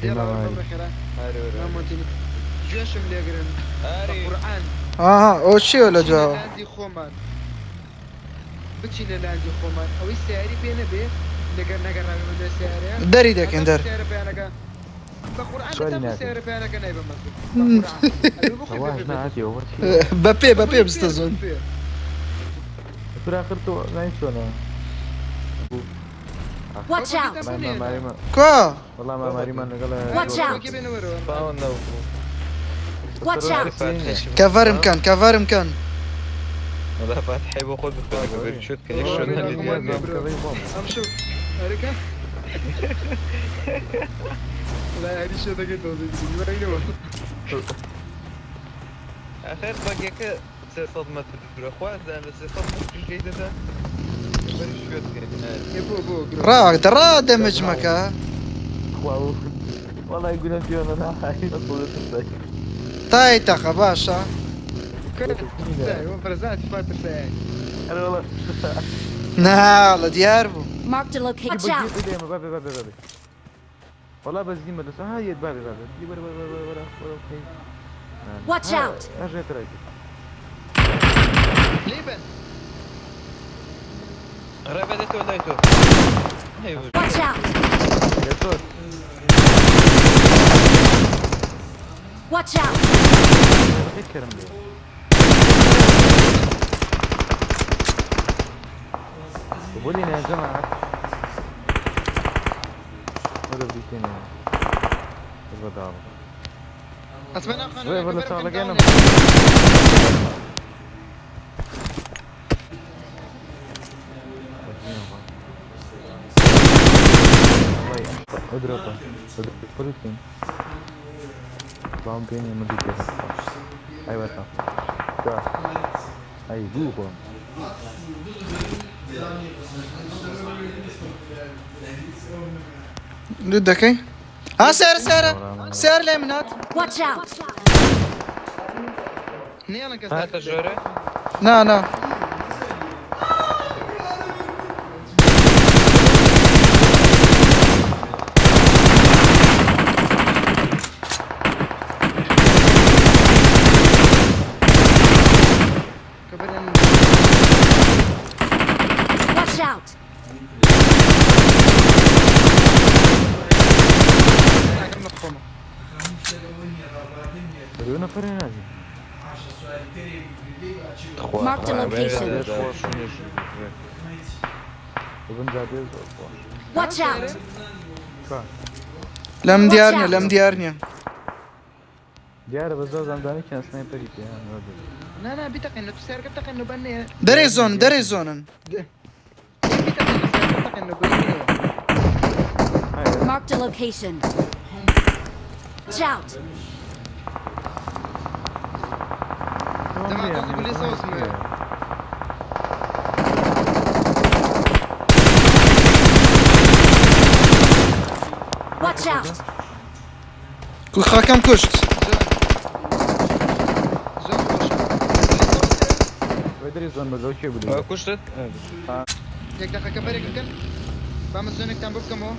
يلا ماري. والله خير هاري ما ورا ممكن جوشم ليغرن هاري القرآن او چی ولا جواب عندي خومان بتشي عندي خومان او السعري بينا بيه نقر من السعري داري داكن دار السعر بيانا بقرآن سؤالي تابو نادي. السعر بيانا كان يبقى مسجد بقرآن والله ما عادي اوفر شيء. بابي بابي بستظن في الاخر تو ما ينسونا. Watch out! والله ما ماري ما كوا والله ما ماري ما نقول. Watch out! باون نو Watch out! كافار مكان كافار مكان والله فاتح يبغى خذ برشوت كان يشون اللي ديالنا امشو هريكا لا هذه شو دقيقة وين اخر باقي صدمة الاخوان زعما صدمة الجيدة ده برشوت كان يبو بو راه درا دمج مكا واو والله يقول انت انا حايل اقول لك. تايتا باشا وين فرزات فاتر ساعة انا والله نا والله دياربو Marked a location. Watch out! بابي بابي بابي والله بس دي مدرسة هاي بابي بابي دي ورا ورا ورا ورا Watch out! ارجع تراجع. ليبن رابدته ولا يتو ايوه Watch out! يا صوت Watch out! اتذكر مني. قول لي يا جماعة هذا بيتين البدار. اسمنا وين ولا صار لقينا. اضربه اضربه بام بيني ما ديك ايوه صح اي جوبا ضدك ايه ها سير سير سير ليمنات Watch out! نيالا هات كسر الجوري نا نا Watch out! بدون فرناجي Marked a location. وبن زادي Watch out! لم ديارنيا لم ديارنيا ديار بزاز عندنا كان سنايبر يعني لا لا بيتق انه تسير قبتق انه بني دري زون دري زون بيتق انه بني Marked a location. Watch out! جماعة تقول لي صوص Watch out! كل خاكم كشت ودري زون بزوج شيء بدي كشتت يك دقيقة كبرك يمكن بعمل زونك تنبب كم هو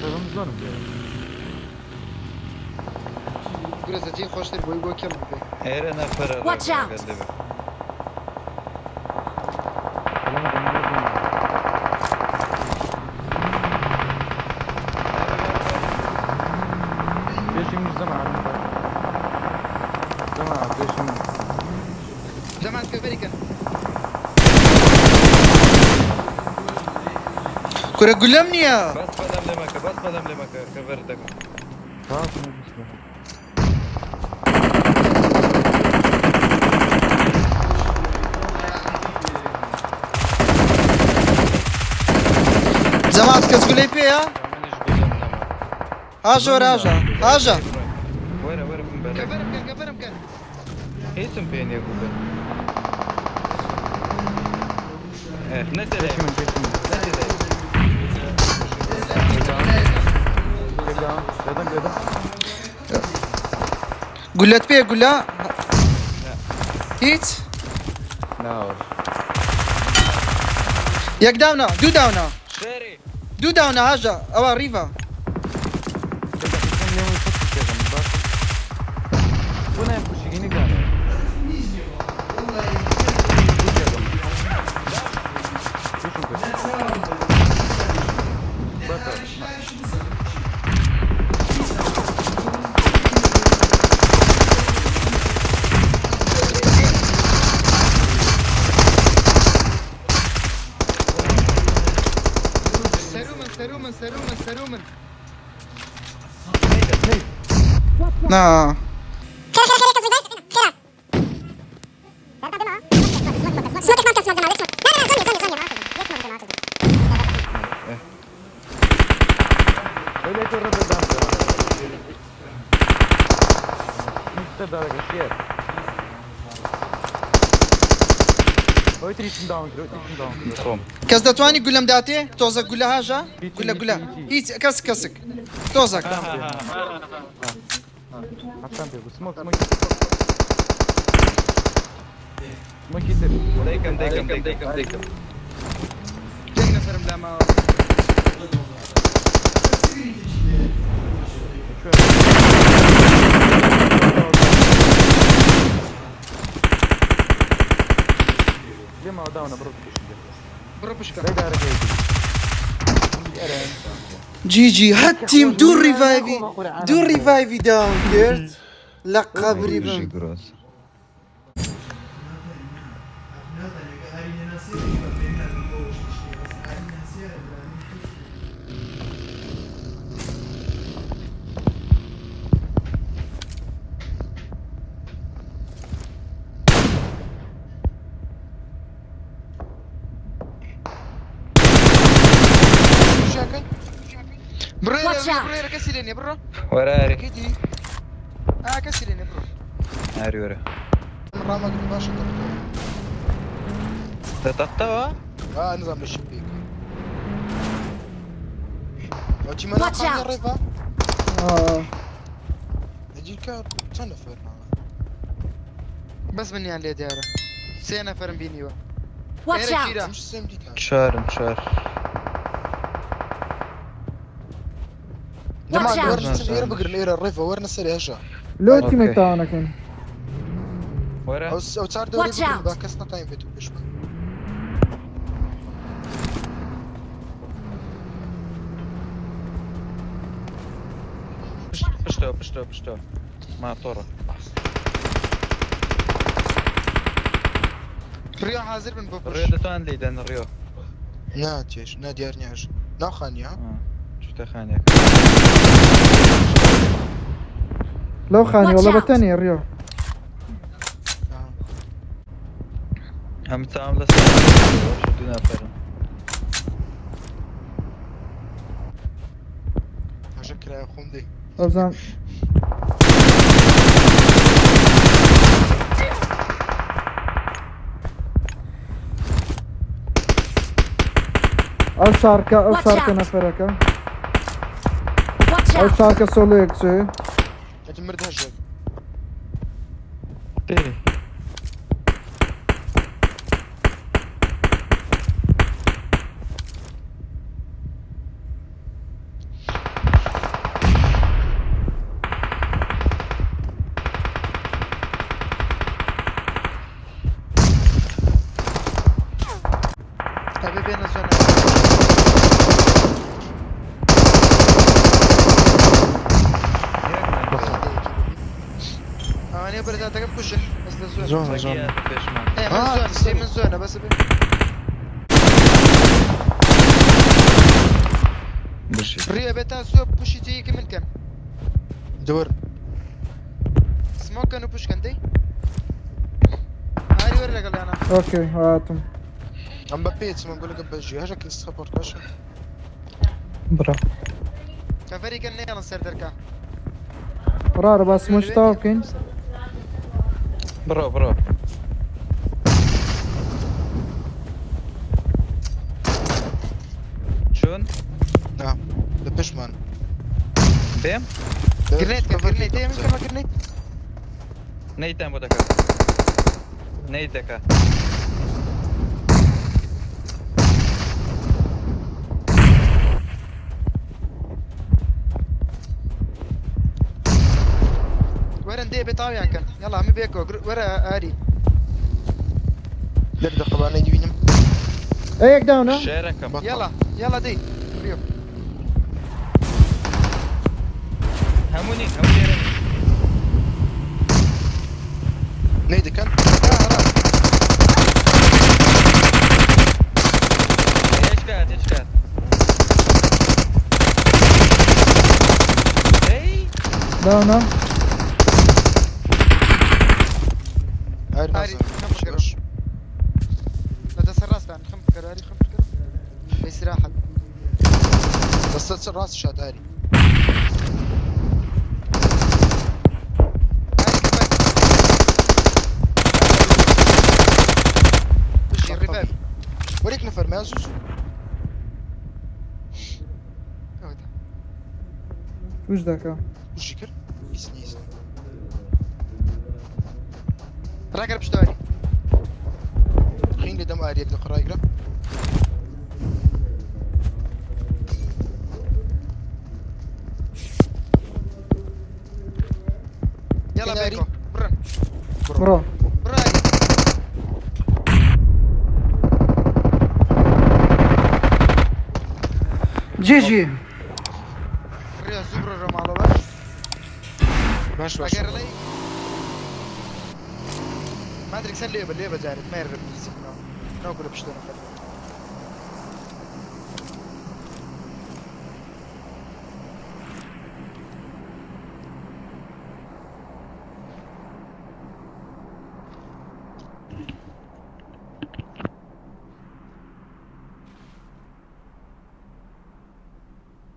فهم زون قول زجي خوش تربوي بو كم اير انا فرا Watch out. ليش من الزمان جماعة ليش من جماعة كبرك كرة قلمنيا بس بدم لمكة كفرتك خلاص ما زمانك تقولي فيها مانيش قدام هاجا ورا هاجا هاجا وين من بالك كبر مكان اسم فين يا كوبا نزل ليش من ليش من قدام قلت بيه قول لا هيت ناور ياك داونا دو داونا شاري دو داونا هاجا او ريفا سرومن نا Öyle ki orada da. İşte daha geçiyor. Oy trişim down, oy trişim down. خۆم کەس دەتوانی گولەم داتێ تۆزە گولە هاژە گولە هیچ کەس کەسک تۆزەک Atlan diyor bu smoke. Smoke getir. دەیکەم جاي نفرم لا ما Lima dawna bro. برو بشكا Reyda hareketi. جی هەتیم دوو ڕیڤایڤی داون کرد لە قەبری بم گرۆز برو Watch out. برو كسي ليني برو وەراری كيدي كسي ليني برو ئاری وەرە رامك باشا دەتەختەوە نظام الشبيك وجي ما Watch نقع out. الريفا يجي كار تنفر بس مني على ديارة سينا فرم بيني وا Watch out! مش سيم دي كار چارم جماعة Watch out. ورنا سير بقر الإيرا الريفا ورنا سير هجا لو أوكي. تيمك تاعنا كان وەرە أو صار دوري Watch بقر out. باكسنا تايم بيتو بشوي پشتەوە ماتۆڕە ريو حاضر من ڕێ بوبش دەتوان لێدەن ڕێوە نا تيش نا ديار نياج نا خانيا چتە خانێک لو خاني Watch والله out. بالثانية الريو هەم چاوم لەسەر دوو نافەرن هجا كراي خوم دي أبزان أو شاركة Watch out. نفرك Watch أو out! شاركة سولو يكسو هجا مرد هجا دێ ابي بين الزون انا برد اتاك بوش بس للزون زون زون پێشمان ايه من الزون سي من الزون بس ابي بشی ريو بيتا سو بوشي تي كم كان دور سموك كانوا بوش كان دي هاري ورا قال انا أوكي هاتم عم ببيت ما نقول لك بجي هجا كيس خبر كاشا برا كفري كان نيانا سير دركا رار بس مش تاوكين برا شون نعم ببشمان بێم جرنيت كان جرنيت ايه من كما جرنيت نەیتان بۆ دەکات نەیت دەکات ورا ندي بيطاوي كان يلا عمي بيكو ورا هاري دردق طبعا يجي بينم ايك داون ها شێرەکەم يلا دي ريو هەموو لێرە نيدي كان هێچ کات داونا عارف عارف، مثلا خم فكرة. مش لا ده سراس عن خم فكرة هاري خم فكرة بس راحة بس راس شات هاري وش الريفايف وريك نفر ما يزوز وش ذاك وش يكر يسنيس راكر بشتاري خين لي دم اريد نقرا يقرا يلا كناري. بيكو برن مرا برن جي جي ريا زبر الرم على باش ماشي راكر لي ما ادري كسر ليه بزارت ما يرب ناكل بشتون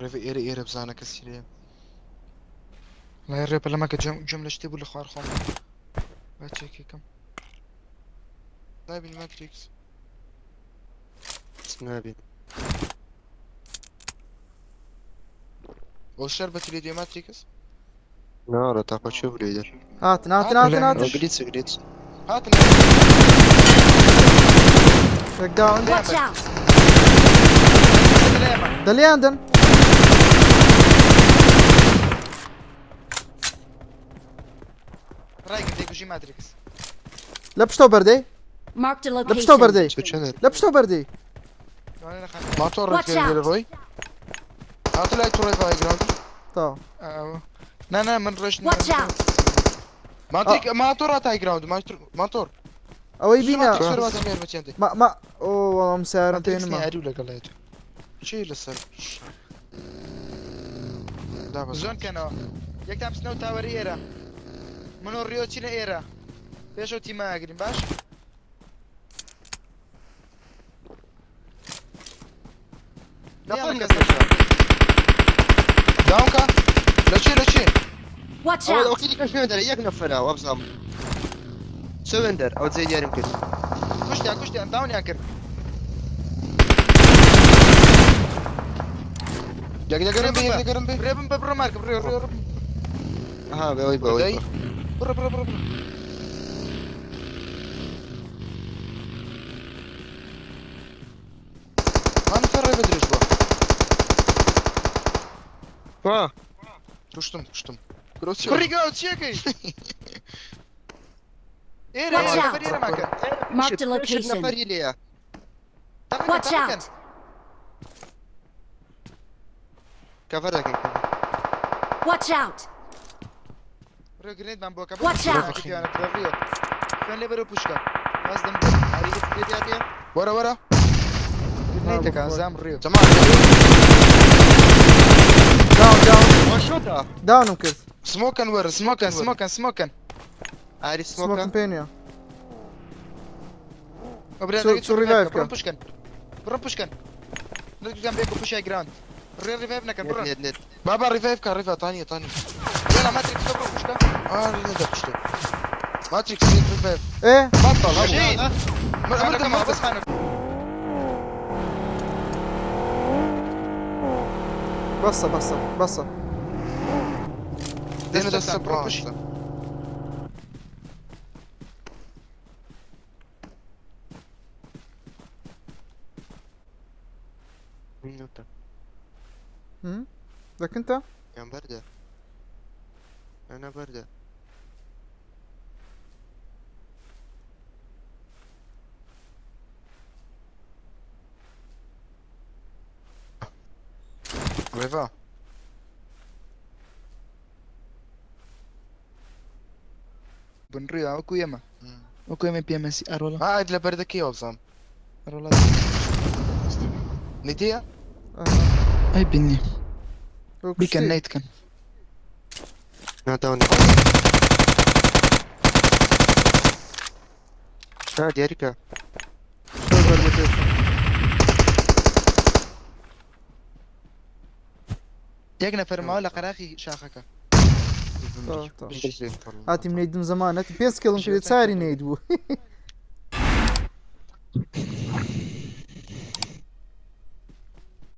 ريفي ايري بزانا كسيري لا يرب لما جملة شتي ولا خوار خم باتشيكي كم طيب الماتريكس سنابي والشربة اليديو ماتريكس نارا تاخد شوف ليدر هاتنا هاتنا هاتنا او هاتنا جليتس جليتس هات باك داون Watch out! دلياندن رايك ديكو جي ماتريكس لبشتو بردي Marked a لبشتو location. بردي سويتش هذا لبشتو بردي وانا خان ما تورك Watch out. روي هات لا توري باي جراوند طا لا من روش Watch out! ما تيك ما تورا تاي جراوند ما تور او يبينا شو ما تمير متيندي ما اوه والله مسار انت انتين ما ما اري ولا قليت شي لسه لا بس زون كانوا يك تام سنو تاور ايرا منو ريو تشينا ايرا بيشو تيما اجرين باش داونكا لا شي Watch اول out! وقت اللي كان في مدري اياك نفنا وابزام سويندر او زي ديار يمكن كشتي داون ياكر دق قرن بي ريبن ببرو مارك برو ها بوي داي بوي برا انا فري بدري شبا ها كشتم كوريجو تشيكي ايرا Watch ايرا out. بريرا ماكر Marked a نفر location. ليا Watch out! كفرك Watch out! ريو جريد من بوكا Watch out. انا تريو فين لي برو بوشكا قصدم اريد تريد يا ورا نيتك عزام ريو تمام داون وشوتا داون مكرت سموكن ور سموكن عارف سموك سموكا بينيا وبرين ريفايف كان برو بوشكن نرجع جنب بيكو بوش اي جراوند ريو ريفايف نكن برو نت نت بابا ريفايف كان ريفا ثانية يلا ماتريكس برو بوشكا نقدر بشتو ماتريكس ريفايف ايه بطل شيء مرة ما بس خانك بصة دينا ده دستان برو بوش. السبران مينوتا ذاك انت يا بردة انا بردة ريفا بن ريو اكو يما بي ام اس ارولا ما عاد لبردك يا وبزام ارولا نديا اي بني وكشتي. بيكن نيت كان نادوني دياريكا یەک نەفەر ماوە لە قەراقی شاخەکە هاتی منەیدم زمانەت 5 کیلومتر چاری نەید بوو